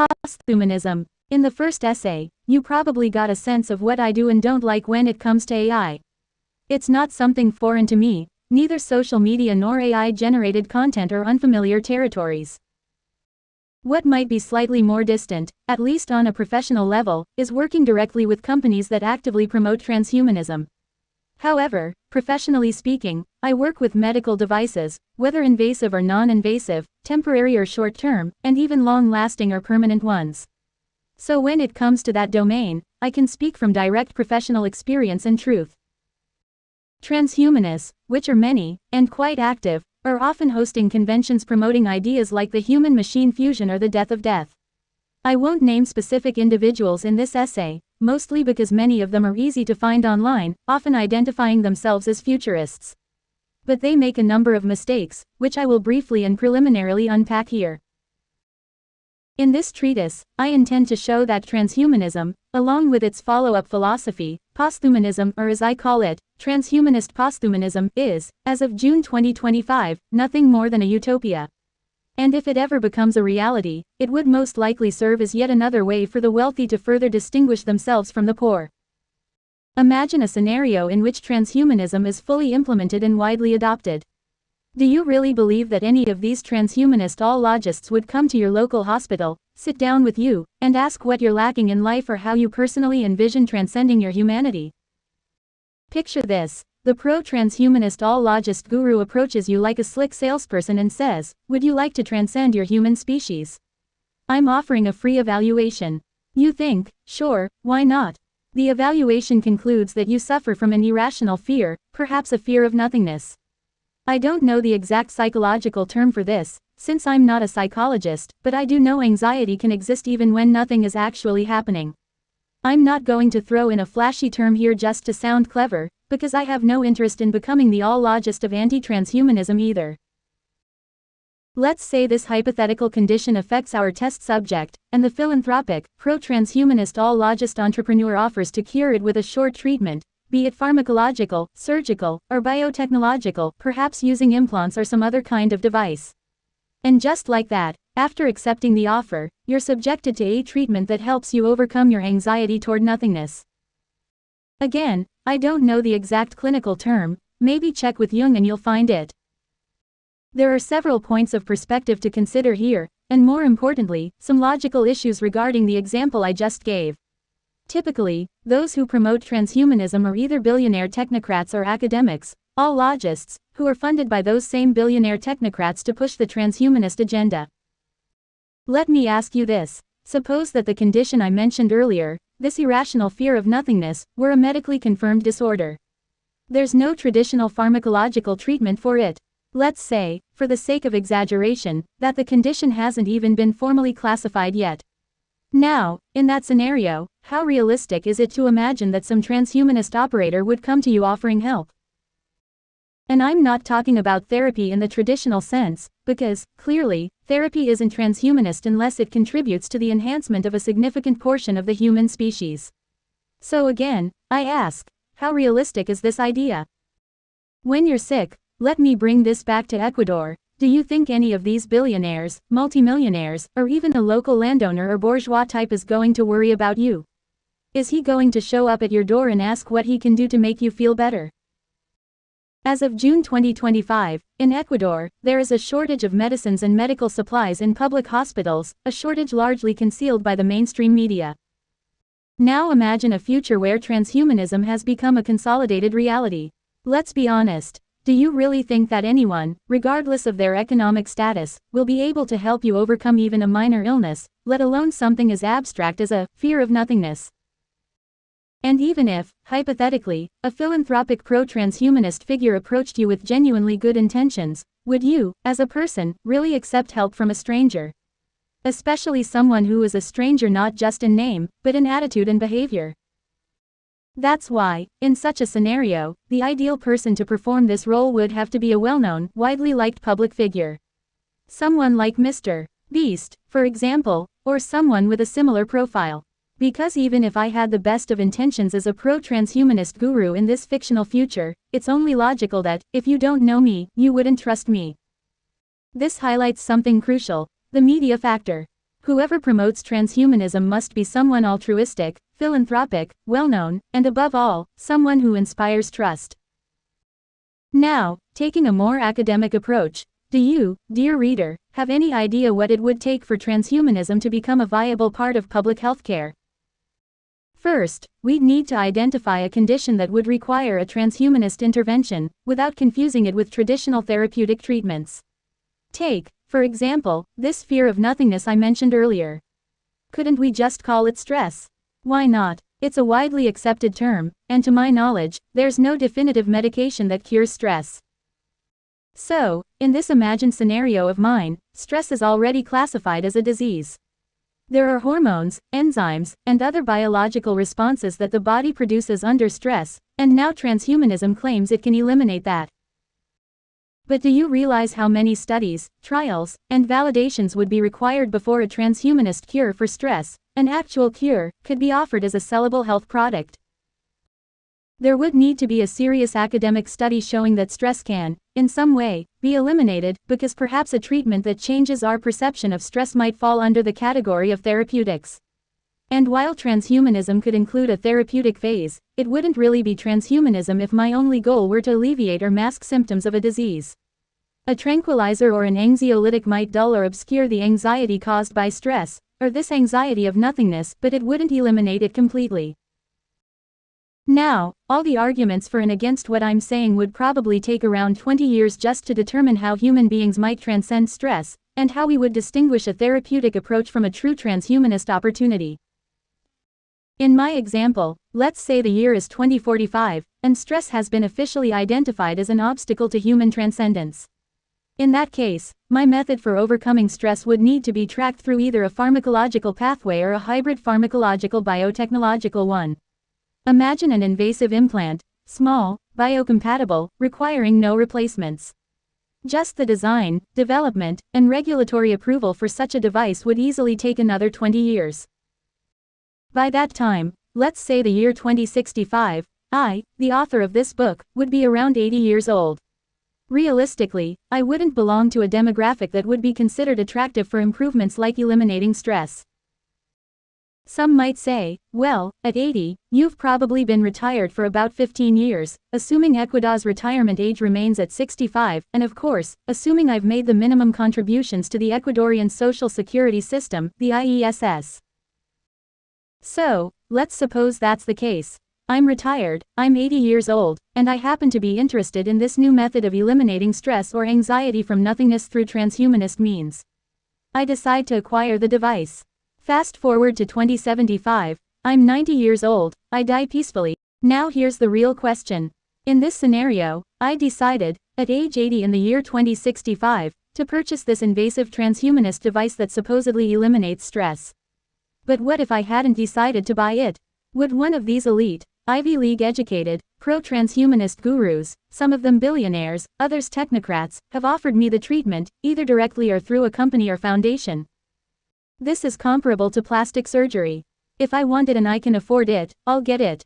Posthumanism. In the first essay, you probably got a sense of what I do and don't like when it comes to AI. It's not something foreign to me, neither social media nor AI-generated content are unfamiliar territories. What might be slightly more distant, at least on a professional level, is working directly with companies that actively promote transhumanism. However, professionally speaking, I work with medical devices, whether invasive or non-invasive, temporary or short-term, and even long-lasting or permanent ones. So when it comes to that domain, I can speak from direct professional experience and truth. Transhumanists, which are many, and quite active, are often hosting conventions promoting ideas like the human-machine fusion or the death of death. I won't name specific individuals in this essay, mostly because many of them are easy to find online, often identifying themselves as futurists. But they make a number of mistakes, which I will briefly and preliminarily unpack here. In this treatise, I intend to show that transhumanism, along with its follow-up philosophy, posthumanism, or as I call it, transhumanist posthumanism, is, as of June 2025, nothing more than a utopia. And if it ever becomes a reality, it would most likely serve as yet another way for the wealthy to further distinguish themselves from the poor. Imagine a scenario in which transhumanism is fully implemented and widely adopted. Do you really believe that any of these transhumanist all-logists would come to your local hospital, sit down with you, and ask what you're lacking in life or how you personally envision transcending your humanity? Picture this. The pro-transhumanist all-logist guru approaches you like a slick salesperson and says, "Would you like to transcend your human species? I'm offering a free evaluation." You think, sure, why not? The evaluation concludes that you suffer from an irrational fear, perhaps a fear of nothingness. I don't know the exact psychological term for this, since I'm not a psychologist, but I do know anxiety can exist even when nothing is actually happening. I'm not going to throw in a flashy term here just to sound clever, because I have no interest in becoming the all-logist of anti-transhumanism either. Let's say this hypothetical condition affects our test subject, and the philanthropic, pro-transhumanist all-logist entrepreneur offers to cure it with a short treatment, be it pharmacological, surgical, or biotechnological, perhaps using implants or some other kind of device. And just like that, after accepting the offer, you're subjected to a treatment that helps you overcome your anxiety toward nothingness. Again, I don't know the exact clinical term, maybe check with Jung and you'll find it. There are several points of perspective to consider here, and more importantly, some logical issues regarding the example I just gave. Typically, those who promote transhumanism are either billionaire technocrats or academics, all-logists, who are funded by those same billionaire technocrats to push the transhumanist agenda. Let me ask you this. Suppose that the condition I mentioned earlier, this irrational fear of nothingness, were a medically confirmed disorder. There's no traditional pharmacological treatment for it. Let's say, for the sake of exaggeration, that the condition hasn't even been formally classified yet. Now, in that scenario, how realistic is it to imagine that some transhumanist operator would come to you offering help? And I'm not talking about therapy in the traditional sense, because, clearly, therapy isn't transhumanist unless it contributes to the enhancement of a significant portion of the human species. So again, I ask, how realistic is this idea? When you're sick, let me bring this back to Ecuador. Do you think any of these billionaires, multimillionaires, or even a local landowner or bourgeois type is going to worry about you? Is he going to show up at your door and ask what he can do to make you feel better? As of June 2025, in Ecuador, there is a shortage of medicines and medical supplies in public hospitals, a shortage largely concealed by the mainstream media. Now imagine a future where transhumanism has become a consolidated reality. Let's be honest. Do you really think that anyone, regardless of their economic status, will be able to help you overcome even a minor illness, let alone something as abstract as a fear of nothingness? And even if, hypothetically, a philanthropic pro-transhumanist figure approached you with genuinely good intentions, would you, as a person, really accept help from a stranger? Especially someone who is a stranger not just in name, but in attitude and behavior. That's why, in such a scenario, the ideal person to perform this role would have to be a well-known, widely liked public figure. Someone like Mr. Beast, for example, or someone with a similar profile. Because even if I had the best of intentions as a pro-transhumanist guru in this fictional future, it's only logical that, if you don't know me, you wouldn't trust me. This highlights something crucial, the media factor. Whoever promotes transhumanism must be someone altruistic, philanthropic, well-known, and above all, someone who inspires trust. Now, taking a more academic approach, do you, dear reader, have any idea what it would take for transhumanism to become a viable part of public healthcare? First, we'd need to identify a condition that would require a transhumanist intervention, without confusing it with traditional therapeutic treatments. Take, for example, this fear of nothingness I mentioned earlier. Couldn't we just call it stress? Why not? It's a widely accepted term, and to my knowledge, there's no definitive medication that cures stress. So, in this imagined scenario of mine, stress is already classified as a disease. There are hormones, enzymes, and other biological responses that the body produces under stress, and now transhumanism claims it can eliminate that. But do you realize how many studies, trials, and validations would be required before a transhumanist cure for stress, an actual cure, could be offered as a sellable health product? There would need to be a serious academic study showing that stress can, in some way, be eliminated, because perhaps a treatment that changes our perception of stress might fall under the category of therapeutics. And while transhumanism could include a therapeutic phase, it wouldn't really be transhumanism if my only goal were to alleviate or mask symptoms of a disease. A tranquilizer or an anxiolytic might dull or obscure the anxiety caused by stress, or this anxiety of nothingness, but it wouldn't eliminate it completely. Now, all the arguments for and against what I'm saying would probably take around 20 years just to determine how human beings might transcend stress, and how we would distinguish a therapeutic approach from a true transhumanist opportunity. In my example, let's say the year is 2045, and stress has been officially identified as an obstacle to human transcendence. In that case, my method for overcoming stress would need to be tracked through either a pharmacological pathway or a hybrid pharmacological biotechnological one. Imagine an invasive implant, small, biocompatible, requiring no replacements. Just the design, development, and regulatory approval for such a device would easily take another 20 years. By that time, let's say the year 2065, I, the author of this book, would be around 80 years old. Realistically, I wouldn't belong to a demographic that would be considered attractive for improvements like eliminating stress. Some might say, well, at 80, you've probably been retired for about 15 years, assuming Ecuador's retirement age remains at 65, and of course, assuming I've made the minimum contributions to the Ecuadorian social security system, the IESS. So, let's suppose that's the case. I'm retired, I'm 80 years old, and I happen to be interested in this new method of eliminating stress or anxiety from nothingness through transhumanist means. I decide to acquire the device. Fast forward to 2075, I'm 90 years old, I die peacefully. Now here's the real question. In this scenario, I decided, at age 80 in the year 2065, to purchase this invasive transhumanist device that supposedly eliminates stress. But what if I hadn't decided to buy it? Would one of these elite, Ivy League educated, pro-transhumanist gurus, some of them billionaires, others technocrats, have offered me the treatment, either directly or through a company or foundation? This is comparable to plastic surgery. If I want it and I can afford it, I'll get it.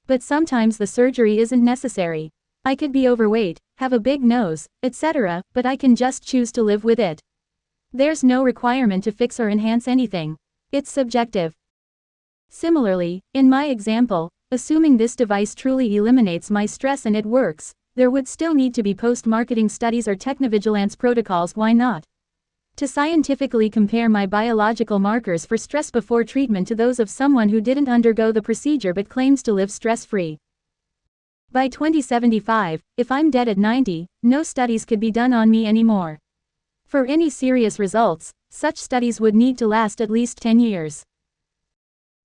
But sometimes the surgery isn't necessary. I could be overweight, have a big nose, etc., but I can just choose to live with it. There's no requirement to fix or enhance anything. It's subjective. Similarly, in my example, assuming this device truly eliminates my stress and it works, there would still need to be post-marketing studies or technovigilance protocols. Why not? To scientifically compare my biological markers for stress before treatment to those of someone who didn't undergo the procedure but claims to live stress-free. By 2075, if I'm dead at 90, no studies could be done on me anymore. For any serious results, such studies would need to last at least 10 years.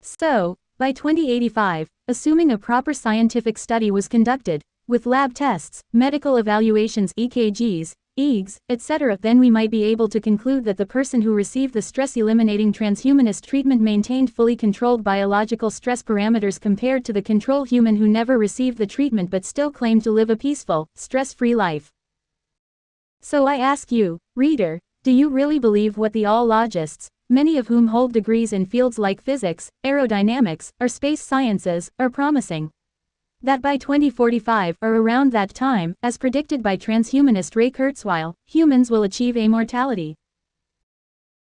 So, by 2085, assuming a proper scientific study was conducted, with lab tests, medical evaluations EKGs, EEGs, etc., then we might be able to conclude that the person who received the stress-eliminating transhumanist treatment maintained fully controlled biological stress parameters compared to the control human who never received the treatment but still claimed to live a peaceful, stress-free life. So I ask you, reader, do you really believe what the All-Logists, many of whom hold degrees in fields like physics, aerodynamics, or space sciences, are promising? That by 2045 or around that time, as predicted by transhumanist Ray Kurzweil, humans will achieve immortality.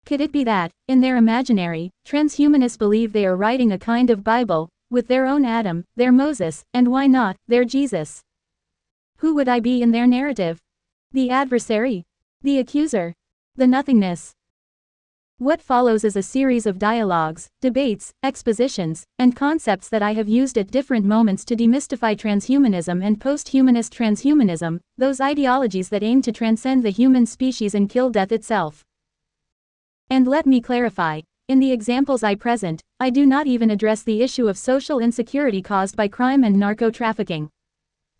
Could it be that, in their imaginary, transhumanists believe they are writing a kind of Bible, with their own Adam, their Moses, and why not, their Jesus? Who would I be in their narrative? The adversary? The accuser? The nothingness? What follows is a series of dialogues, debates, expositions, and concepts that I have used at different moments to demystify transhumanism and post-humanist transhumanism, those ideologies that aim to transcend the human species and kill death itself. And let me clarify, in the examples I present, I do not even address the issue of social insecurity caused by crime and narco-trafficking.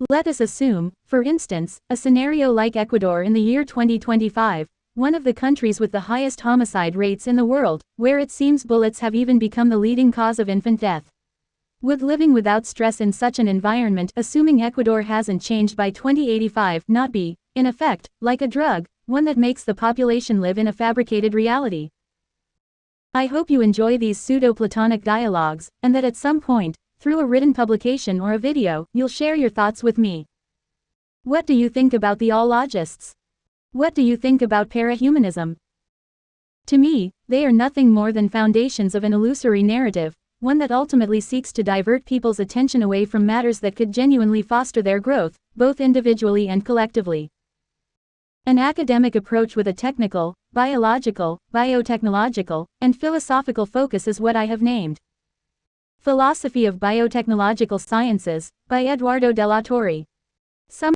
Let us assume, for instance, a scenario like Ecuador in the year 2025, one of the countries with the highest homicide rates in the world, where it seems bullets have even become the leading cause of infant death. Would living without stress in such an environment, assuming Ecuador hasn't changed by 2085, not be, in effect, like a drug, one that makes the population live in a fabricated reality? I hope you enjoy these pseudo-Platonic dialogues, and that at some point, through a written publication or a video, you'll share your thoughts with me. What do you think about the All-Logists? What do you think about parahumanism? To me, they are nothing more than foundations of an illusory narrative, one that ultimately seeks to divert people's attention away from matters that could genuinely foster their growth, both individually and collectively. An academic approach with a technical, biological, biotechnological, and philosophical focus is what I have named Philosophy of Biotechnological Sciences, by Eduardo de la Torre. Some